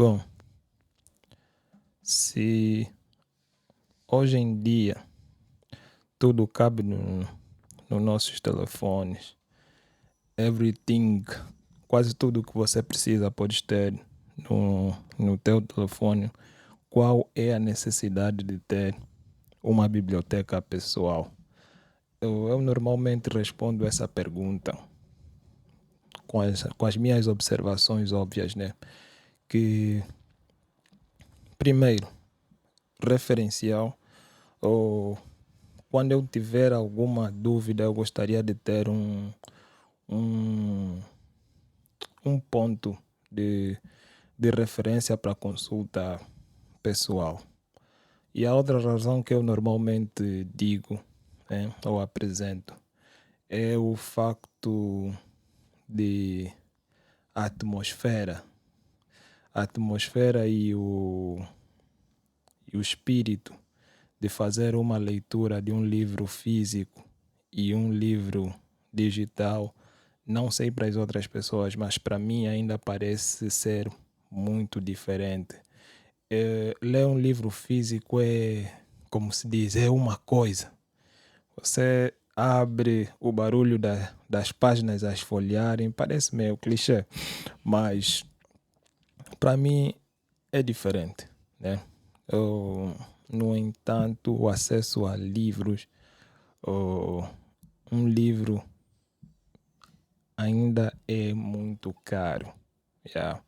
Bom, se hoje em dia tudo cabe nos nossos telefones, everything, quase tudo que você precisa podes ter no teu telefone, qual é a necessidade de ter uma biblioteca pessoal? Eu normalmente respondo essa pergunta com as minhas observações óbvias, né? Que, primeiro, referencial, ou quando eu tiver alguma dúvida, eu gostaria de ter um, um ponto de referência para consulta pessoal. E a outra razão que eu normalmente digo, né, ou apresento é o facto de a atmosfera e o espírito de fazer uma leitura de um livro físico e um livro digital. Não sei para as outras pessoas, mas para mim ainda parece ser muito diferente. Ler um livro físico é, como se diz, é uma coisa. Você abre o barulho das páginas a esfolharem, parece meio clichê, mas para mim é diferente, né? No entanto, o acesso a livros, oh, um livro ainda é muito caro. Yeah.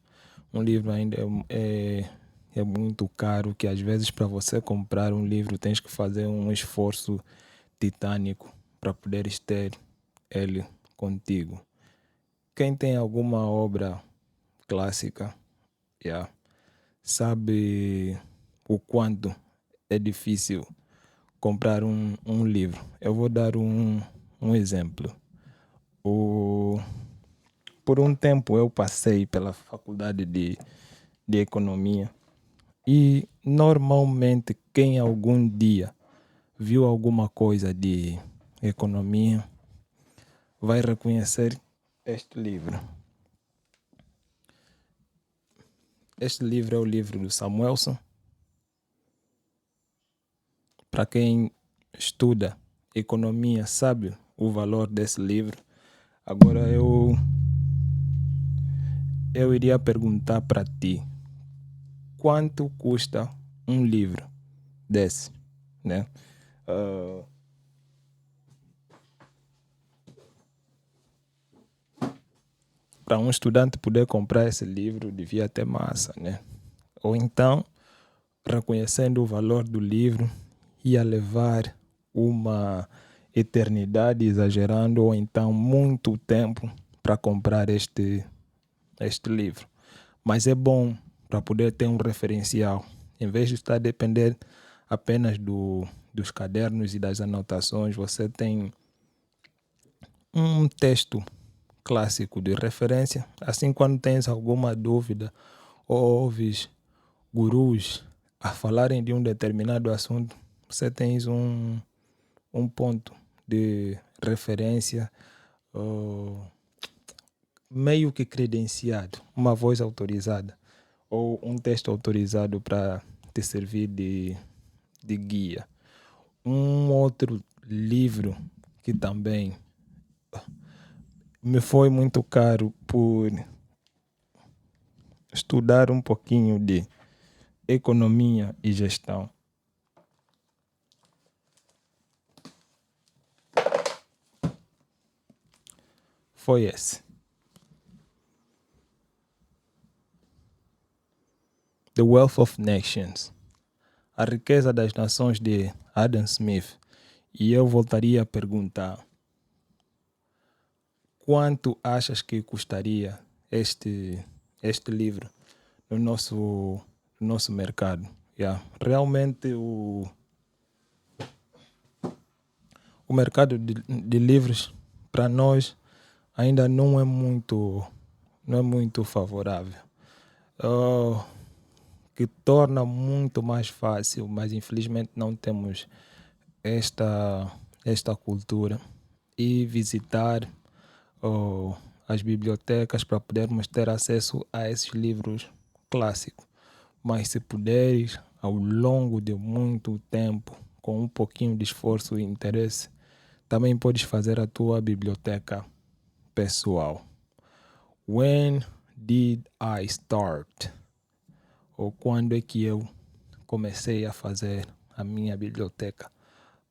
Um livro ainda é muito caro, que às vezes para você comprar um livro tens que fazer um esforço titânico para poderes ter ele contigo. Quem tem alguma obra clássica, yeah, sabe o quanto é difícil comprar um livro. Eu vou dar um exemplo. Por um tempo eu passei pela faculdade de economia e normalmente quem algum dia viu alguma coisa de economia vai reconhecer este livro. Este livro é o livro do Samuelson. Para quem estuda economia sabe o valor desse livro. Agora eu iria perguntar para ti, quanto custa um livro desse, né? Para um estudante poder comprar esse livro devia ter massa, né? Ou então, reconhecendo o valor do livro, ia levar uma eternidade, exagerando, ou então muito tempo para comprar este livro. Mas é bom para poder ter um referencial, em vez de estar a depender apenas dos cadernos e das anotações, você tem um texto clássico de referência. Assim, quando tens alguma dúvida ou ouves gurus a falarem de um determinado assunto, você tens um ponto de referência meio que credenciado, uma voz autorizada ou um texto autorizado para te servir de guia. Um outro livro que também me foi muito caro por estudar um pouquinho de economia e gestão foi esse. The Wealth of Nations, A Riqueza das Nações, de Adam Smith. E eu voltaria a perguntar, quanto achas que custaria este livro no nosso mercado? Yeah. Realmente o mercado de livros para nós ainda não é muito favorável. Que torna muito mais fácil, mas infelizmente não temos esta cultura, e visitar as bibliotecas para podermos ter acesso a esses livros clássico. Mas se puderes, ao longo de muito tempo, com um pouquinho de esforço e interesse, também podes fazer a tua biblioteca pessoal. When did I start? Ou quando é que eu comecei a fazer a minha biblioteca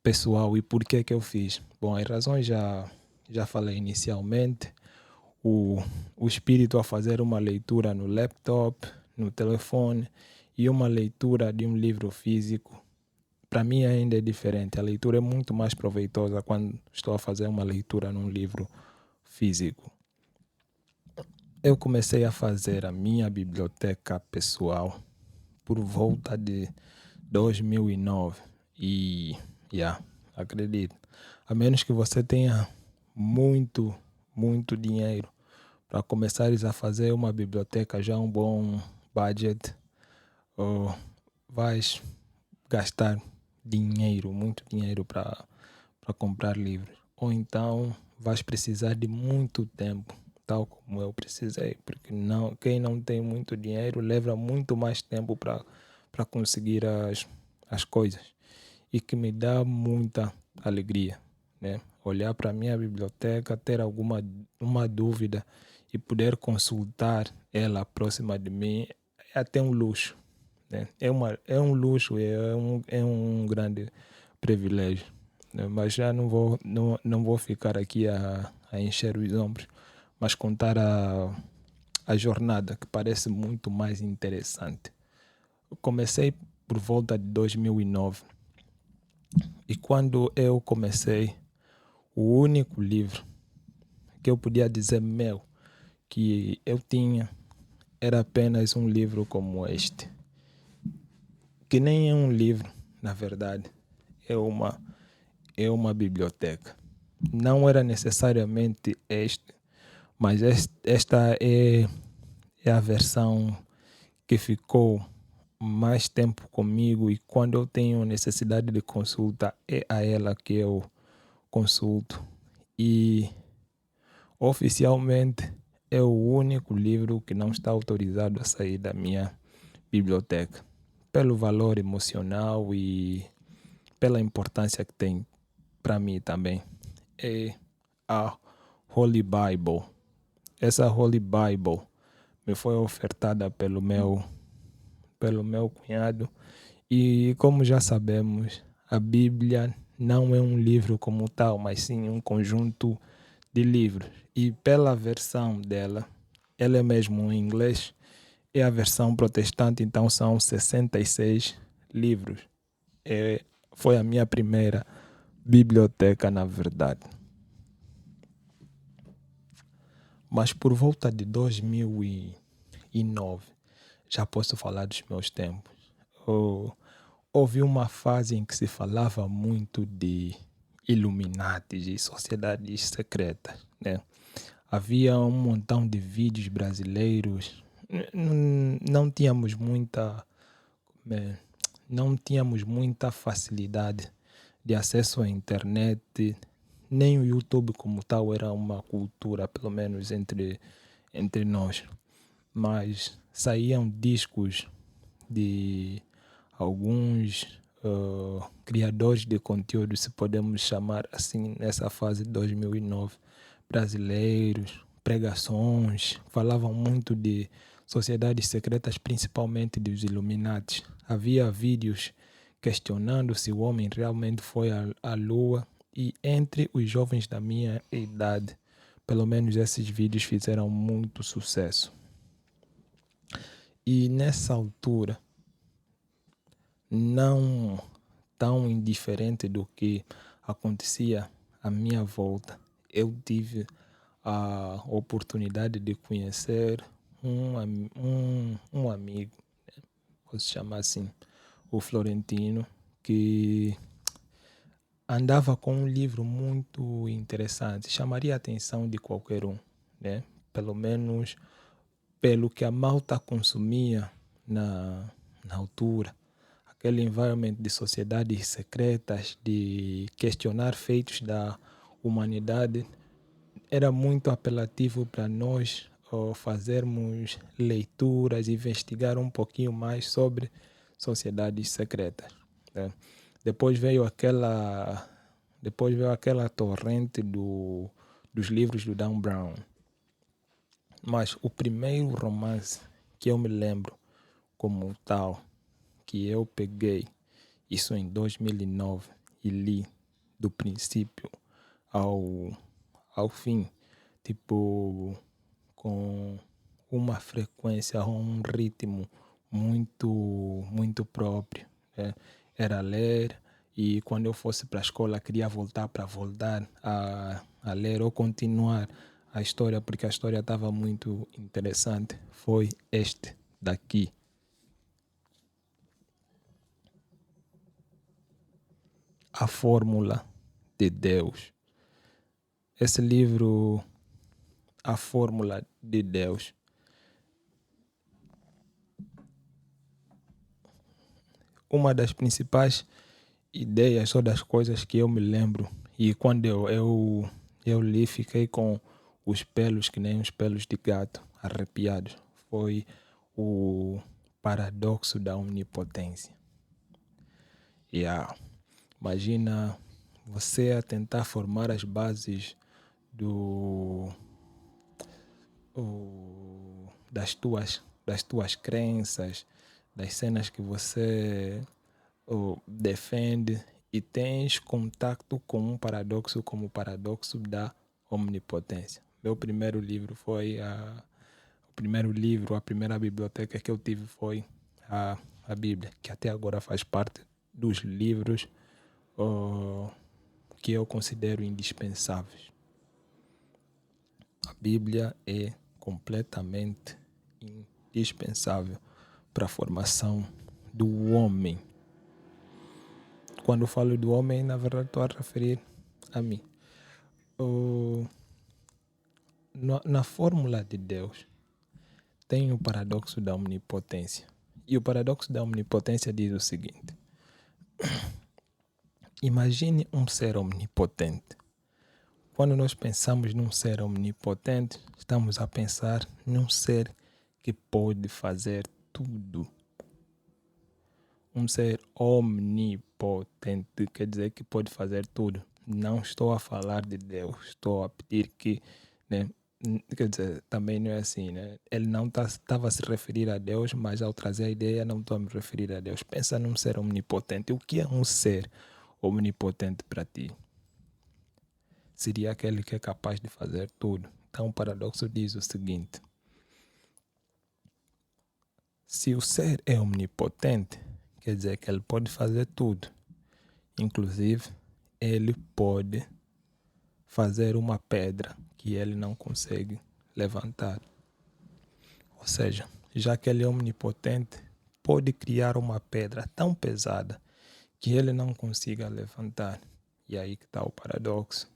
pessoal e por que eu fiz? Bom, as razões já falei inicialmente. O espírito a fazer uma leitura no laptop, no telefone e uma leitura de um livro físico, para mim ainda é diferente. A leitura é muito mais proveitosa quando estou a fazer uma leitura num livro físico. Eu comecei a fazer a minha biblioteca pessoal por volta de 2009 e, acredito, a menos que você tenha muito dinheiro para começares a fazer uma biblioteca já um bom budget, ou vais gastar dinheiro, muito dinheiro para comprar livros, ou então vais precisar de muito tempo, tal como eu precisei, porque quem não tem muito dinheiro leva muito mais tempo para conseguir as coisas, e que me dá muita alegria, né? Olhar para a minha biblioteca, ter uma dúvida e poder consultar ela próxima de mim é até um luxo, né? É um luxo, é um grande privilégio, né? Mas já não vou ficar aqui a encher os ombros, mas contar a jornada, que parece muito mais interessante. Eu comecei por volta de 2009 e quando eu comecei, o único livro que eu podia dizer meu que eu tinha era apenas um livro como este, que nem é um livro, na verdade, é uma biblioteca. Não era necessariamente este, mas esta é a versão que ficou mais tempo comigo, e quando eu tenho necessidade de consulta é a ela que eu consulto. E oficialmente é o único livro que não está autorizado a sair da minha biblioteca, pelo valor emocional e pela importância que tem para mim também. É a Holy Bible. Essa Holy Bible me foi ofertada pelo meu cunhado, e como já sabemos, a Bíblia não é um livro como tal, mas sim um conjunto de livros. E pela versão dela, ela é mesmo em inglês, é a versão protestante, então são 66 livros. Foi a minha primeira biblioteca, na verdade. Mas por volta de 2009, já posso falar dos meus tempos. Houve uma fase em que se falava muito de Illuminatis e sociedades secretas, né? Havia um montão de vídeos brasileiros. Não tínhamos eh, não tínhamos muita facilidade de acesso à internet, nem o YouTube como tal era uma cultura, pelo menos entre nós. Mas saíam discos de alguns criadores de conteúdo, se podemos chamar assim, nessa fase de 2009, brasileiros, pregações, falavam muito de sociedades secretas, principalmente dos Illuminati. Havia vídeos questionando se o homem realmente foi à Lua, e entre os jovens da minha idade, pelo menos esses vídeos fizeram muito sucesso. E nessa altura, não tão indiferente do que acontecia à minha volta, eu tive a oportunidade de conhecer um amigo, né? Posso chamar assim, o Florentino, que andava com um livro muito interessante, chamaria a atenção de qualquer um, né? Pelo menos pelo que a malta consumia na altura. Aquele environment de sociedades secretas, de questionar feitos da humanidade, era muito apelativo para nós, fazermos leituras, investigar um pouquinho mais sobre sociedades secretas, né? Depois veio aquela torrente dos livros do Dan Brown. Mas o primeiro romance que eu me lembro como tal, que eu peguei, isso em 2009, e li do princípio ao fim, tipo, com uma frequência, um ritmo muito próprio, né? Era ler, e quando eu fosse para a escola queria voltar a ler ou continuar a história, porque a história estava muito interessante. Foi este daqui. A Fórmula de Deus. Esse livro, A Fórmula de Deus, uma das principais ideias ou das coisas que eu me lembro, e quando eu li, fiquei com os pelos, que nem os pelos de gato, arrepiados, foi o paradoxo da onipotência. Imagina você a tentar formar as bases das tuas crenças, das cenas que você defende, e tens contato com um paradoxo como o paradoxo da omnipotência. Meu primeiro livro foi a primeira biblioteca que eu tive foi a Bíblia, que até agora faz parte dos livros que eu considero indispensáveis. A Bíblia é completamente indispensável para a formação do homem. Quando falo do homem, na verdade estou a referir a mim. Na fórmula de Deus tem o paradoxo da omnipotência. E o paradoxo da omnipotência diz o seguinte: imagine um ser omnipotente. Quando nós pensamos num ser omnipotente, estamos a pensar num ser que pode fazer tudo. Um ser omnipotente quer dizer que pode fazer tudo. Não estou a falar de Deus, estou a pedir que, né, quer dizer, também não é assim, né? Ele não estava a se referir a Deus, mas ao trazer a ideia não estou a me referir a Deus. Pensa num ser omnipotente. O que é um ser omnipotente para ti? Seria aquele que é capaz de fazer tudo. Então o paradoxo diz o seguinte: se o ser é omnipotente, quer dizer que ele pode fazer tudo. Inclusive, ele pode fazer uma pedra que ele não consegue levantar. Ou seja, já que ele é omnipotente, pode criar uma pedra tão pesada que ele não consiga levantar. E aí que está o paradoxo.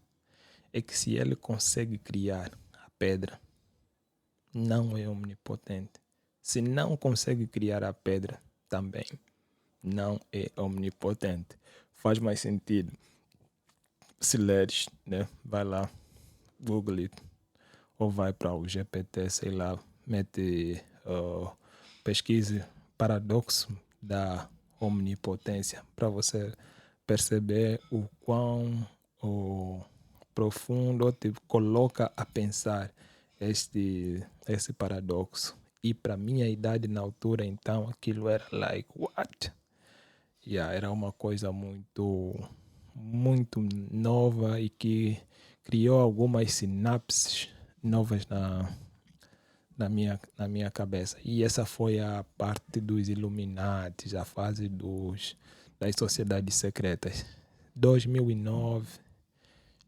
É que se ele consegue criar a pedra, não é omnipotente. Se não consegue criar a pedra, também não é omnipotente. Faz mais sentido se leres, né? Vai lá, Google it, ou vai para o GPT, sei lá, mete, pesquise paradoxo da omnipotência para você perceber o quão profundo te coloca a pensar esse paradoxo. E para minha idade na altura, então, aquilo era like, what? Era uma coisa muito nova e que criou algumas sinapses novas na minha cabeça. E essa foi a parte dos Illuminatis, a fase das sociedades secretas. 2009,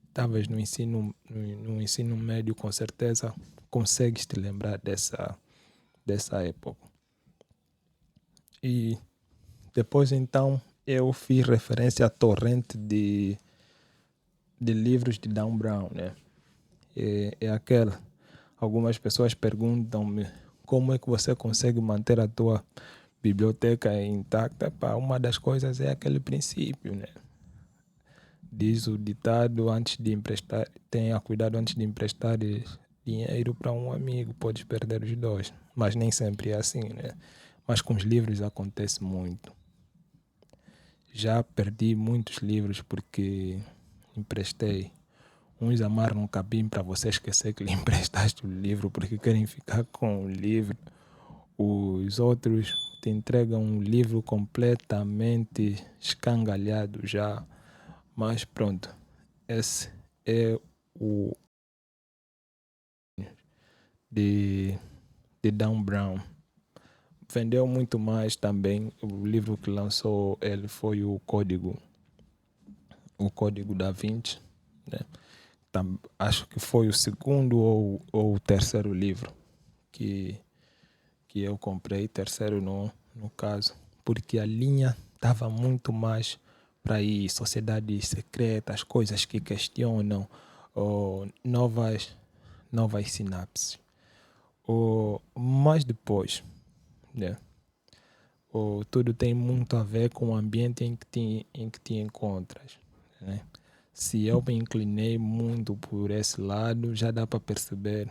estavas no ensino médio, com certeza consegues te lembrar dessa época. E depois então eu fiz referência à torrente de livros de Dan Brown, né? É aquela. Algumas pessoas perguntam-me como é que você consegue manter a tua biblioteca intacta. Uma das coisas é aquele princípio, né? Diz o ditado, antes de emprestar, tenha cuidado antes de dinheiro para um amigo, podes perder os dois. Mas nem sempre é assim, né? Mas com os livros acontece muito. Já perdi muitos livros porque emprestei. Uns amarram um cabinho para você esquecer que lhe emprestaste o livro porque querem ficar com o livro. Os outros te entregam um livro completamente escangalhado já. Mas pronto, esse é o de, de Dan Brown. Vendeu muito mais também. O livro que lançou ele foi o Código da Vinci, né? Acho que foi o segundo ou o terceiro livro que, que eu comprei, terceiro no caso, porque a linha estava muito mais para aí, sociedades secretas, coisas que questionam, ou novas sinapses. Mas depois, né? Tudo tem muito a ver com o ambiente em que te encontras, né? Se eu me inclinei muito por esse lado, já dá para perceber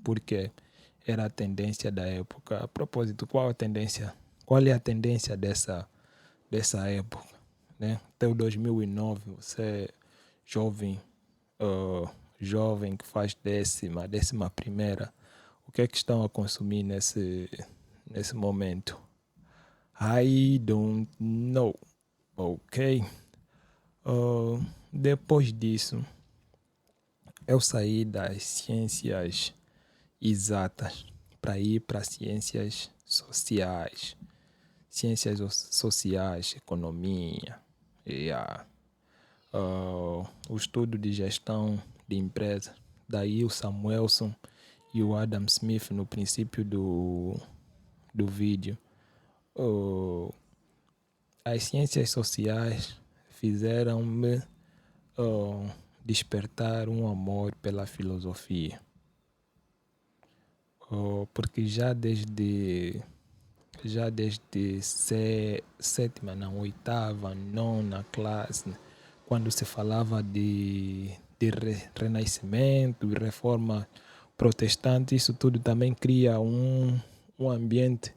porque era a tendência da época. A propósito, qual é a tendência dessa época, né? Até o 2009, você é jovem, jovem que faz décima primeira, o que é que estão a consumir nesse momento? I don't know. Ok. Depois disso, eu saí das ciências exatas para ir para ciências sociais. Ciências sociais, economia, o estudo de gestão de empresas. Daí o Samuelson e o Adam Smith no princípio do vídeo. As ciências sociais fizeram-me despertar um amor pela filosofia. Porque já desde sétima, não, oitava, nona classe, quando se falava de renascimento e reforma protestante, isso tudo também cria um ambiente,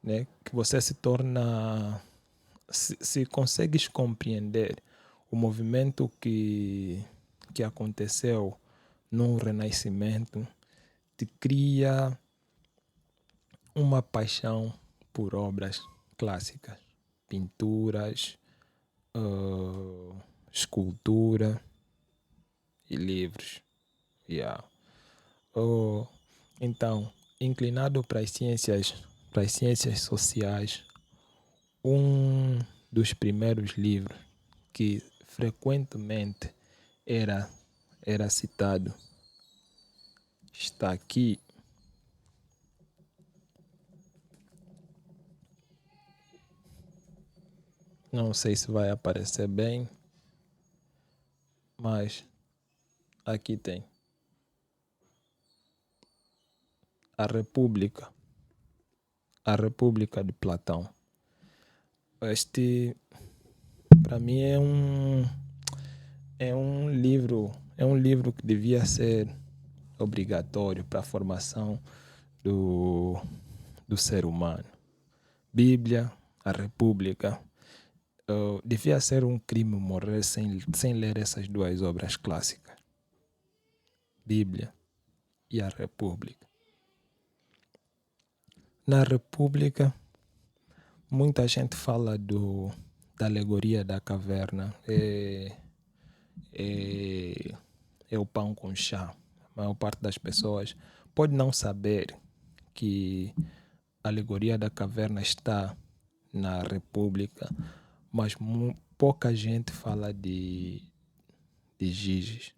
né, que você se torna, se consegues compreender o movimento que aconteceu no renascimento, te cria uma paixão por obras clássicas, pinturas, escultura e livros. Yeah. Então, inclinado para as ciências sociais, um dos primeiros livros que frequentemente era citado está aqui. Não sei se vai aparecer bem, mas aqui tem. A República. A República de Platão. Este, para mim, é um livro que devia ser obrigatório para a formação do ser humano. Bíblia, a República. Devia ser um crime morrer sem ler essas duas obras clássicas. Bíblia e a República. Na República, muita gente fala da alegoria da caverna. É o pão com chá. A maior parte das pessoas pode não saber que a alegoria da caverna está na República, mas pouca gente fala de Giges.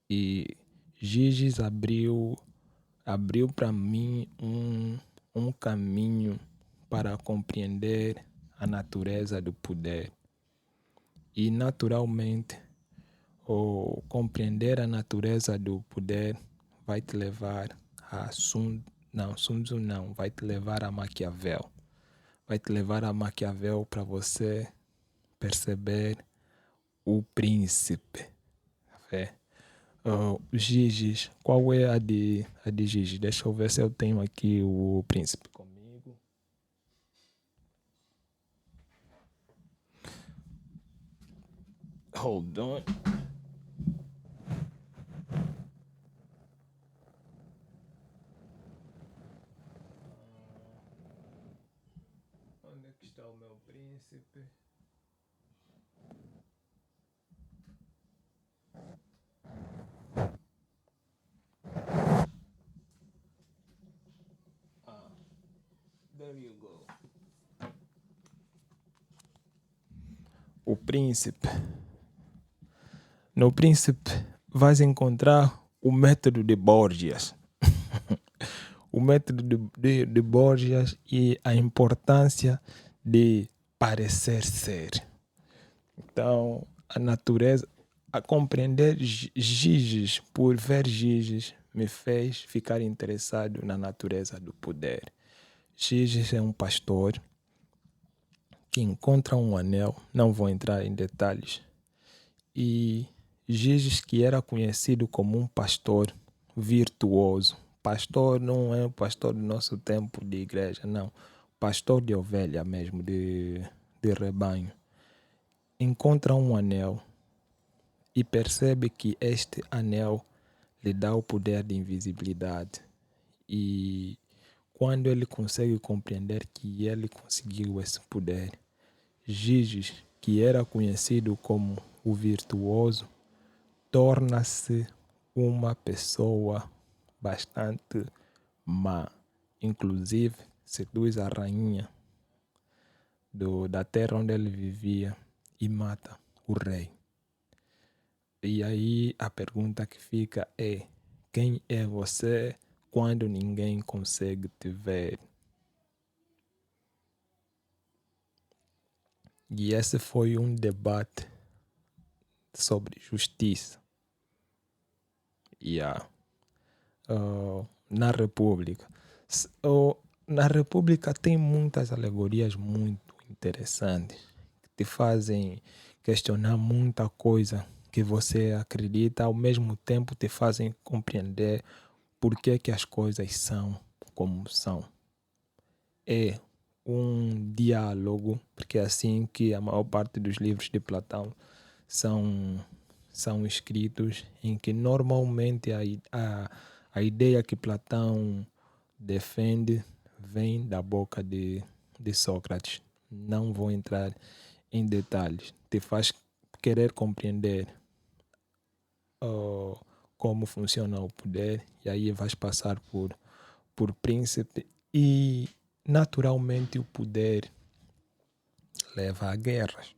E Giges abriu para mim um caminho para compreender a natureza do poder. E naturalmente, compreender a natureza do poder vai te levar a Sun Tzu não, vai te levar a Maquiavel. Vai te levar a Maquiavel para você perceber o príncipe. Giges. Qual é a de Giges? Deixa eu ver se eu tenho aqui o príncipe comigo. Hold on. Onde é que está o meu príncipe? There you go. O príncipe. No príncipe vais encontrar o método de Borges. O método de Borges e a importância de parecer ser. Então, a natureza, a compreender Giges, por ver Giges, me fez ficar interessado na natureza do poder. Giges é um pastor que encontra um anel, não vou entrar em detalhes, e Giges, que era conhecido como um pastor virtuoso. Pastor não é o pastor do nosso tempo de igreja, não. Pastor de ovelha mesmo, de rebanho. Encontra um anel e percebe que este anel lhe dá o poder de invisibilidade. E quando ele consegue compreender que ele conseguiu esse poder, Giges, que era conhecido como o virtuoso, torna-se uma pessoa bastante má. Inclusive, seduz a rainha da terra onde ele vivia e mata o rei. E aí a pergunta que fica é: quem é você quando ninguém consegue te ver? E esse foi um debate sobre justiça. Na República. Na República tem muitas alegorias muito interessantes que te fazem questionar muita coisa que você acredita, ao mesmo tempo te fazem compreender por que as coisas são como são. É um diálogo, porque é assim que a maior parte dos livros de Platão são escritos, em que normalmente a ideia que Platão defende vem da boca de Sócrates. Não vou entrar em detalhes. Te faz querer compreender como funciona o poder, e aí vais passar por príncipe, e naturalmente o poder leva a guerras.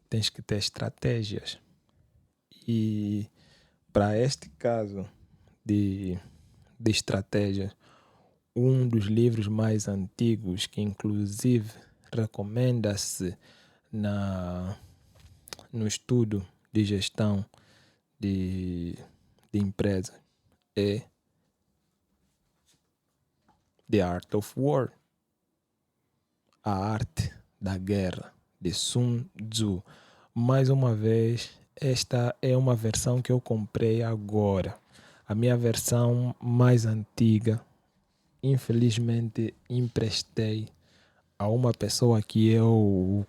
Tens que ter estratégias. E para este caso de estratégias, um dos livros mais antigos, que inclusive recomenda-se no estudo de gestão de empresas, é The Art of War, a arte da guerra, de Sun Tzu. Mais uma vez, esta é uma versão que eu comprei agora. A minha versão mais antiga, infelizmente, emprestei a uma pessoa que eu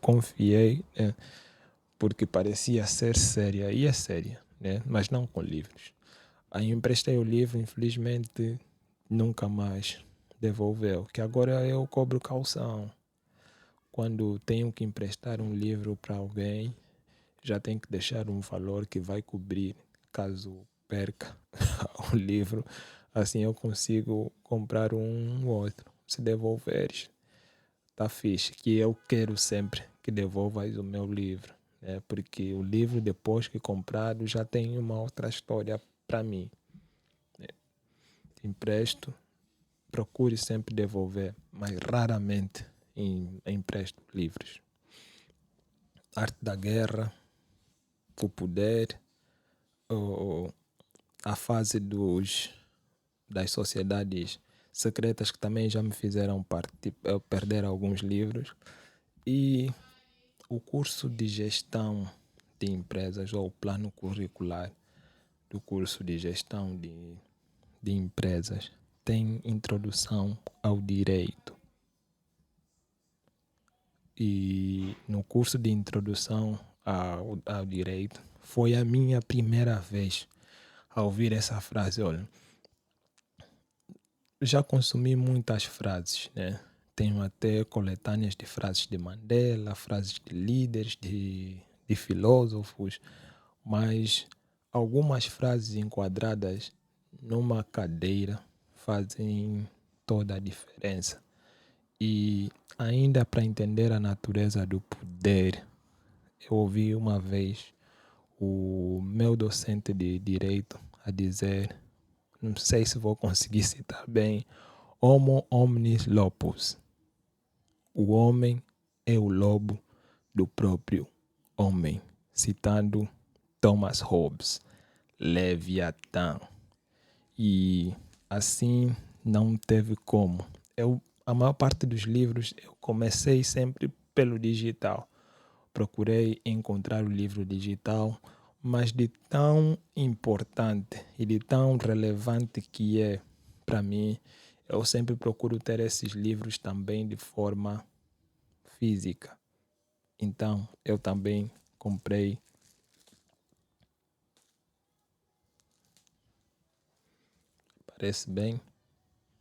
confiei, né? Porque parecia ser séria, e é séria, né? Mas não com livros. Aí emprestei o livro, infelizmente nunca mais devolveu, que agora eu cobro caução. Quando tenho que emprestar um livro para alguém, já tenho que deixar um valor que vai cobrir caso perca o livro. Assim eu consigo comprar um outro. Se devolveres, tá fixe. Que eu quero sempre que devolvas o meu livro, né? Porque o livro, depois que comprado, já tem uma outra história para mim. Empresto, procure sempre devolver, mas raramente empresto livros. Arte da guerra, o poder, a fase das sociedades secretas, que também já me fizeram perder alguns livros, e o curso de gestão de empresas ou plano curricular do curso de gestão de empresas tem introdução ao direito. E no curso de introdução ao direito foi a minha primeira vez a ouvir essa frase. Olha, já consumi muitas frases, né? Tenho até coletâneas de frases de Mandela, frases de líderes, de filósofos, mas algumas frases enquadradas numa cadeira fazem toda a diferença. E ainda para entender a natureza do poder, eu ouvi uma vez o meu docente de direito a dizer, não sei se vou conseguir citar bem, Homo omnis lupus. O homem é o lobo do próprio homem. Citando Thomas Hobbes, Leviatã. E assim não teve como. A maior parte dos livros eu comecei sempre pelo digital. Procurei encontrar o livro digital, mas de tão importante e de tão relevante que é para mim, eu sempre procuro ter esses livros também de forma física. Então, eu também comprei. Parece bem?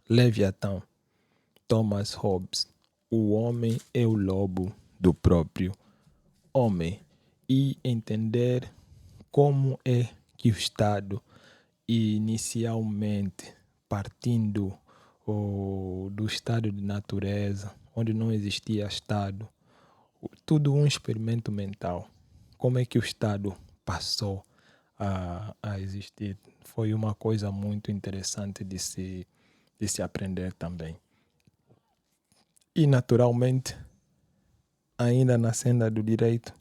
Leviatã, Thomas Hobbes. O homem é o lobo do próprio homem. E entender como é que o Estado, inicialmente partindo do estado de natureza, onde não existia Estado, tudo um experimento mental. Como é que o Estado passou a existir? Foi uma coisa muito interessante de se aprender também. E, naturalmente, ainda na senda do direito,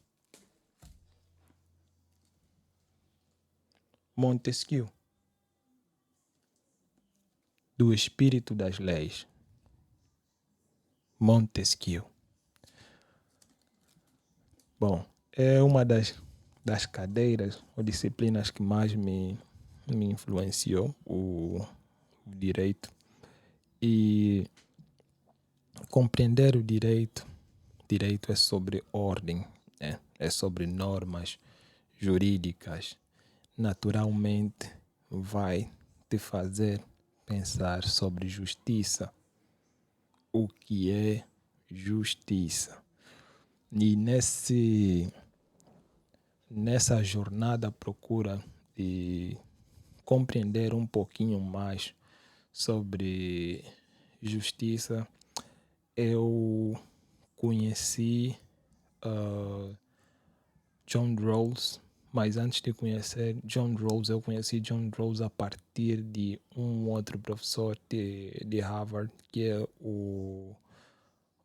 Montesquieu, do espírito das leis. Montesquieu. Bom, é uma das cadeiras ou disciplinas que mais me influenciou, o direito. E compreender o direito é sobre ordem, né? É sobre normas jurídicas. Naturalmente vai te fazer pensar sobre justiça. O que é justiça? E nessa jornada à procura de compreender um pouquinho mais sobre justiça, eu conheci John Rawls, mas antes de conhecer John Rawls, eu conheci John Rawls a partir de um outro professor de Harvard, que é o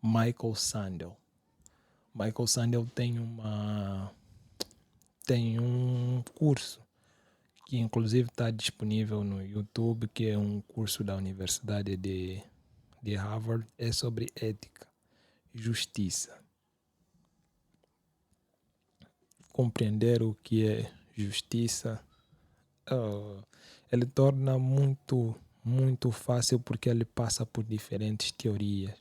Michael Sandel. Michael Sandel tem um curso que inclusive está disponível no YouTube, que é um curso da Universidade de Harvard, é sobre ética, justiça. Compreender o que é justiça, ele torna muito fácil porque ele passa por diferentes teorias,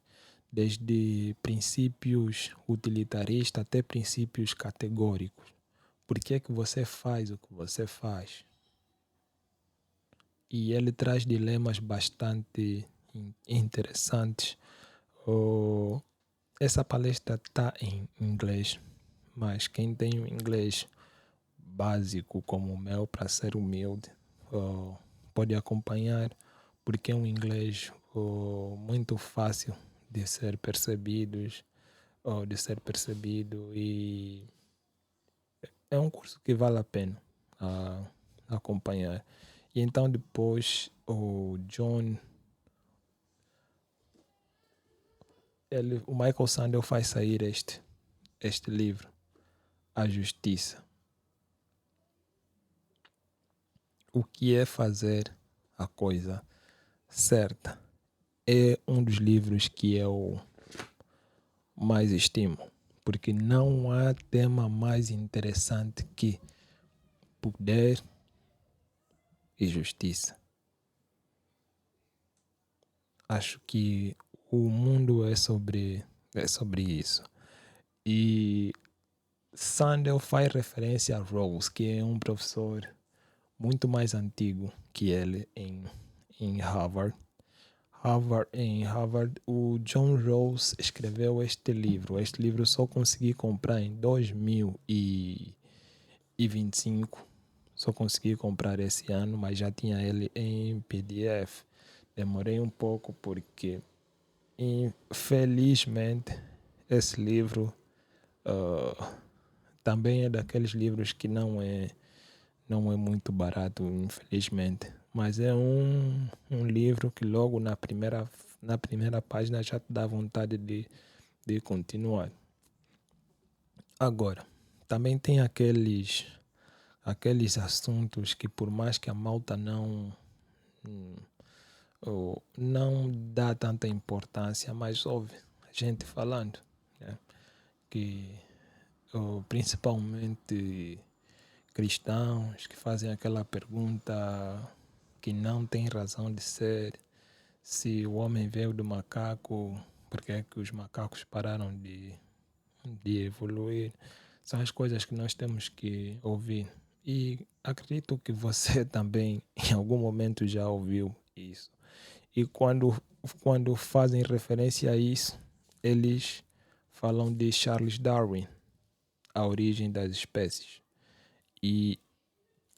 desde princípios utilitaristas até princípios categóricos. Por que é que você faz o que você faz? E ele traz dilemas bastante interessantes. Essa palestra está em inglês, mas quem tem o inglês básico como o meu, para ser humilde, pode acompanhar, porque é um inglês muito fácil de ser percebido, e é um curso que vale a pena acompanhar. E então depois o Michael Sandel faz sair este livro, A Justiça. O que é fazer a coisa certa? É um dos livros que eu mais estimo, porque não há tema mais interessante que poder e justiça. Acho que o mundo é sobre isso. E Sandel faz referência a Rawls, que é um professor muito mais antigo que ele em Harvard. Em Harvard, o John Rawls escreveu este livro. Este livro só consegui comprar em 2025. Só consegui comprar esse ano, mas já tinha ele em PDF. Demorei um pouco porque, infelizmente, esse livro também é daqueles livros que não é muito barato, infelizmente. Mas é um livro que logo na primeira página já te dá vontade de continuar. Agora, também tem aqueles assuntos que por mais que a malta não dá tanta importância, mas ouve a gente falando, né? Que principalmente cristãos que fazem aquela pergunta que não tem razão de ser: se o homem veio do macaco, por que é que os macacos pararam de evoluir? São as coisas que nós temos que ouvir. E acredito que você também em algum momento já ouviu isso. E quando fazem referência a isso, eles falam de Charles Darwin, A Origem das Espécies. E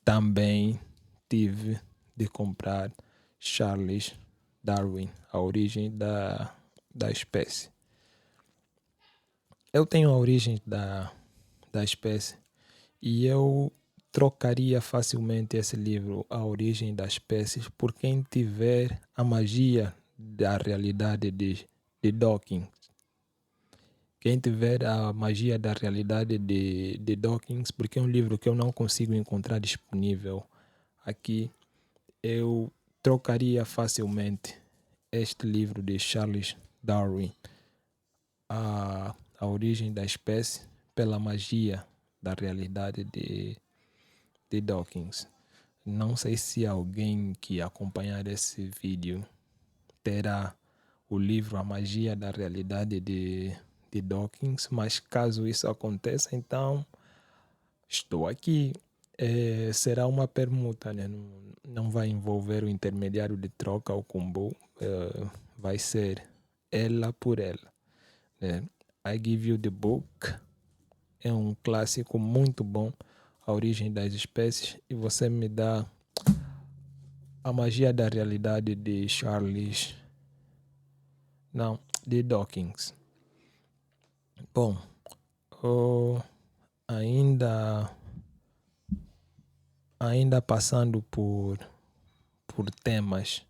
também tive de comprar Charles Darwin, A Origem da Espécie. Eu tenho a origem da espécie e eu trocaria facilmente esse livro, A Origem das Espécies, por quem tiver a magia da realidade de Dawkins. Quem tiver a magia da realidade de Dawkins, porque é um livro que eu não consigo encontrar disponível aqui, eu trocaria facilmente este livro de Charles Darwin, a Origem da Espécie, pela magia da realidade de Dawkins. Não sei se alguém que acompanhar esse vídeo terá o livro A Magia da Realidade de Dawkins, mas caso isso aconteça, então estou aqui. Será uma permuta, né? Não vai envolver o intermediário de troca, o combo. Vai ser ela por ela, né? I Give You the Book é um clássico muito bom, A Origem das Espécies, e você me dá A Magia da Realidade de de Dawkins. Bom, ainda passando por temas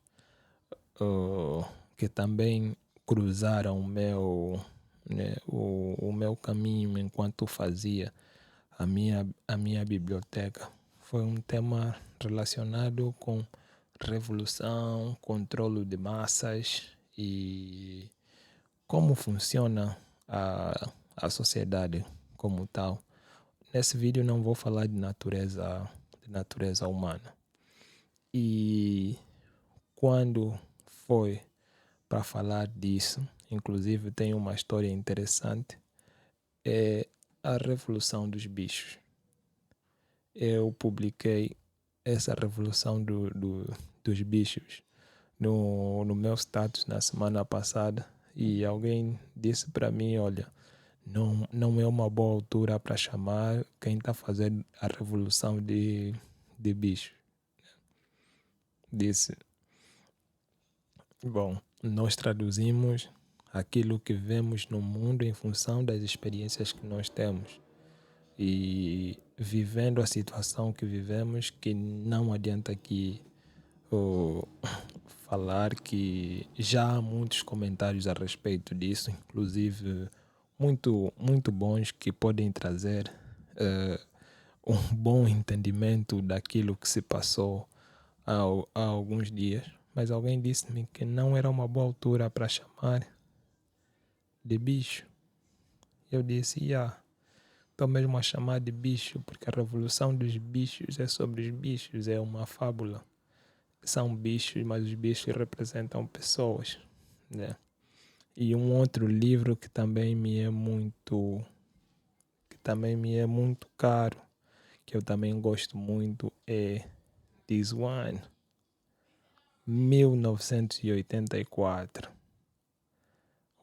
que também cruzaram o meu caminho enquanto fazia a minha biblioteca. Foi um tema relacionado com revolução, controle de massas e como funciona a sociedade como tal. Nesse vídeo não vou falar de natureza humana. E quando foi para falar disso, inclusive tem uma história interessante, é a Revolução dos Bichos. Eu publiquei essa Revolução dos Bichos no meu status na semana passada e alguém disse para mim, olha, não é uma boa altura para chamar quem está fazendo a Revolução de Bichos. Disse, bom, nós traduzimos aquilo que vemos no mundo em função das experiências que nós temos. E vivendo a situação que vivemos, que não adianta aqui falar que já há muitos comentários a respeito disso, inclusive muito bons, que podem trazer um bom entendimento daquilo que se passou há alguns dias. Mas alguém disse-me que não era uma boa altura para chamar de bicho. Eu disse, estou mesmo a chamar de bicho, porque a revolução dos bichos é sobre os bichos, é uma fábula. São bichos, mas os bichos representam pessoas, né? E um outro livro que também me é muito caro, que eu também gosto muito, é This One, 1984.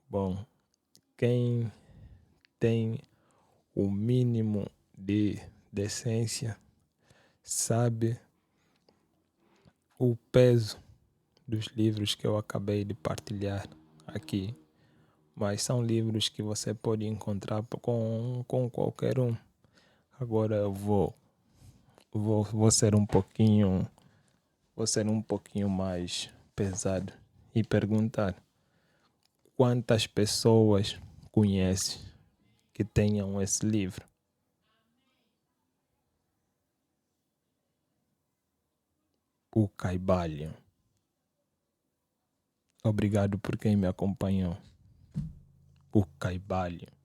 Bom, quem tem o mínimo de decência sabe o peso dos livros que eu acabei de partilhar aqui, mas são livros que você pode encontrar com qualquer um. Agora eu vou ser um pouquinho mais pesado e perguntar: quantas pessoas conhece que tenham esse livro? O Caibalho. Obrigado por quem me acompanhou. O Caibalho.